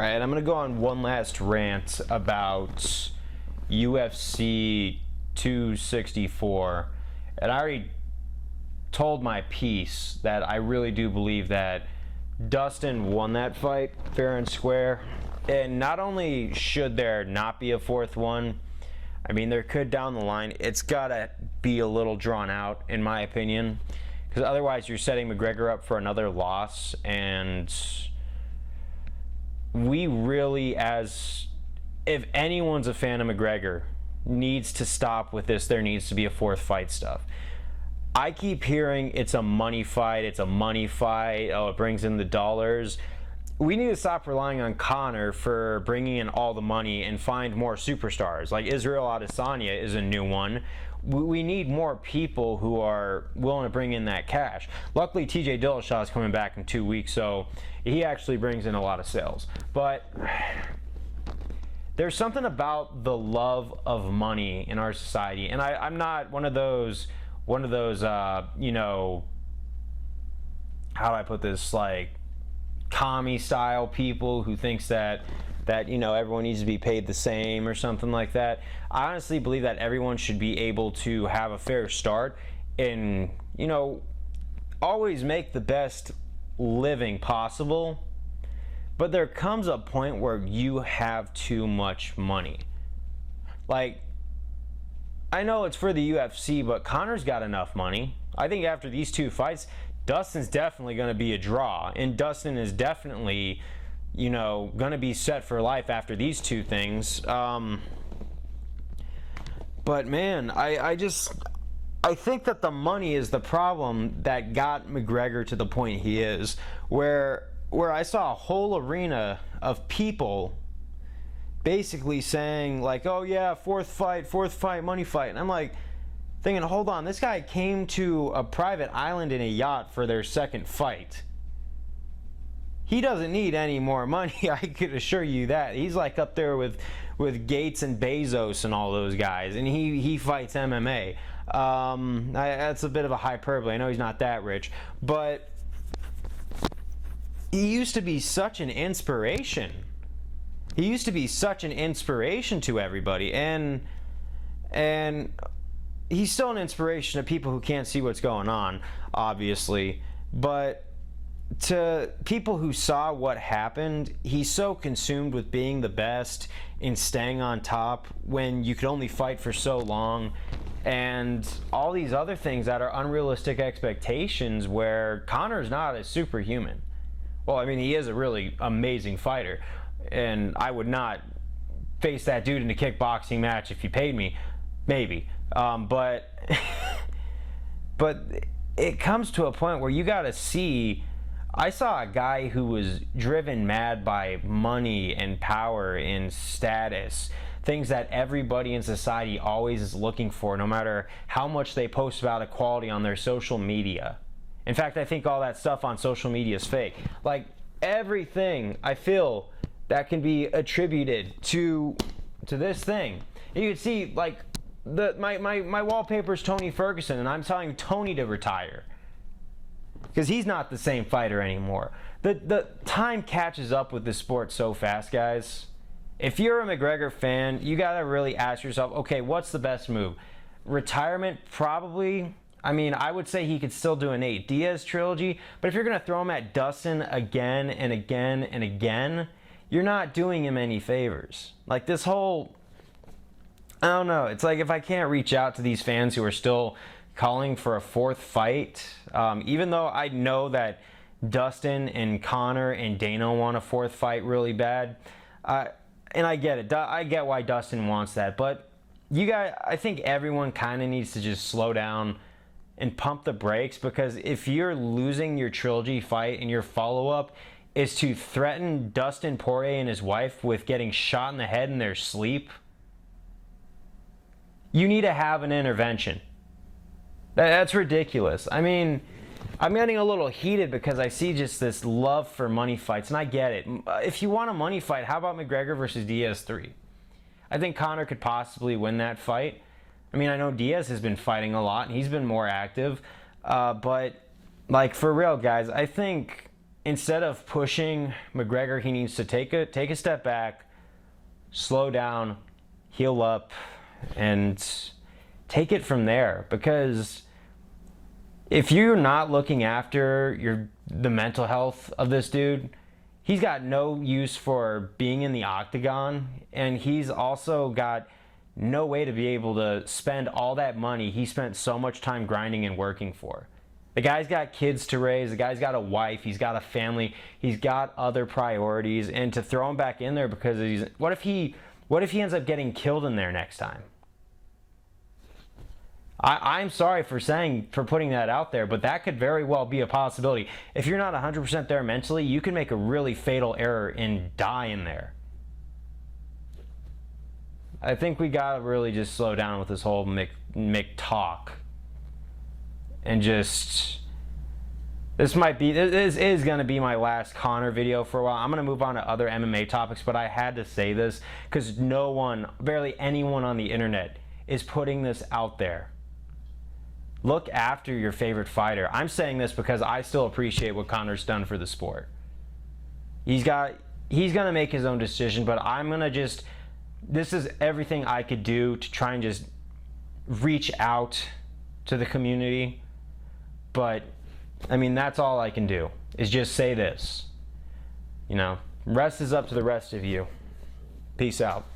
Alright, I'm going to go on one last rant about UFC 264. And I already told my piece that I really do believe that Dustin won that fight fair and square. And not only should there not be a fourth one, I mean, there could down the line. It's got to be a little drawn out, in my opinion. Because otherwise you're setting McGregor up for another loss. And we really, if anyone's a fan of McGregor, needs to stop with this. There needs to be a fourth fight stuff. I keep hearing it's a money fight, oh, it brings in the dollars. We need to stop relying on Conor for bringing in all the money and find more superstars. Like Israel Adesanya is a new one. We need more people who are willing to bring in that cash. Luckily, TJ Dillashaw is coming back in 2 weeks, so he actually brings in a lot of sales. But there's something about the love of money in our society, and I'm not one of those you know, how do I put this, like commie style people who thinks that you know, everyone needs to be paid the same or something like that. I honestly believe that everyone should be able to have a fair start and, you know, always make the best living possible. But there comes a point where you have too much money. Like, I know it's for the UFC, but Conor's got enough money. I think after these two fights, Dustin's definitely going to be a draw. And Dustin is definitely, you know, going to be set for life after these two things. But man, I think that the money is the problem that got McGregor to the point he is, where I saw a whole arena of people basically saying like, oh yeah, fourth fight, money fight. And I'm like thinking, hold on, this guy came to a private island in a yacht for their second fight. He doesn't need any more money, I could assure you that. He's like up there with Gates and Bezos and all those guys, and he fights MMA. That's a bit of a hyperbole. I know he's not that rich, but he used to be such an inspiration. He used to be such an inspiration to everybody, and he's still an inspiration to people who can't see what's going on, obviously. But to people who saw what happened, he's so consumed with being the best and staying on top when you could only fight for so long, and all these other things that are unrealistic expectations where Conor's not a superhuman. Well, I mean, he is a really amazing fighter, and I would not face that dude in a kickboxing match if he paid me, maybe. But it comes to a point where you got to see. I saw a guy who was driven mad by money and power and status, things that everybody in society always is looking for, no matter how much they post about equality on their social media. In fact, I think all that stuff on social media is fake. Like, everything I feel that can be attributed to this thing. You can see, like, my wallpaper's Tony Ferguson, and I'm telling Tony to retire because he's not the same fighter anymore. The time catches up with this sport so fast, guys. If you're a McGregor fan, you gotta really ask yourself, okay, what's the best move? Retirement, probably. I mean, I would say he could still do an Nate Diaz trilogy, but if you're gonna throw him at Dustin again and again and again, you're not doing him any favors. Like, this whole, I don't know, it's like if I can't reach out to these fans who are still calling for a fourth fight, even though I know that Dustin and Conor and Dana want a fourth fight really bad, and I get it. I get why Dustin wants that, but I think everyone kind of needs to just slow down and pump the brakes, because if you're losing your trilogy fight and your follow-up is to threaten Dustin Poirier and his wife with getting shot in the head in their sleep, you need to have an intervention. That's ridiculous. I mean, I'm getting a little heated because I see just this love for money fights, and I get it. If you want a money fight, how about McGregor versus Diaz 3? I think Conor could possibly win that fight. I mean, I know Diaz has been fighting a lot, and he's been more active. But, like, for real, guys, I think instead of pushing McGregor, he needs to take a step back, slow down, heal up, and take it from there. Because if you're not looking after the mental health of this dude, he's got no use for being in the octagon, and he's also got no way to be able to spend all that money he spent so much time grinding and working for. The guy's got kids to raise, the guy's got a wife, he's got a family, he's got other priorities, and to throw him back in there because what if he ends up getting killed in there next time? I'm sorry for putting that out there, but that could very well be a possibility. If you're not 100% there mentally, you can make a really fatal error and die in there. I think we gotta really just slow down with this whole Mick talk. And just, this is going to be my last Conor video for a while. I'm going to move on to other MMA topics, but I had to say this because no one, barely anyone on the internet is putting this out there. Look after your favorite fighter. I'm saying this because I still appreciate what Conor's done for the sport. He's going to make his own decision, but I'm going to just, this is everything I could do to try and just reach out to the community. But I mean, that's all I can do, is just say this. You know, rest is up to the rest of you. Peace out.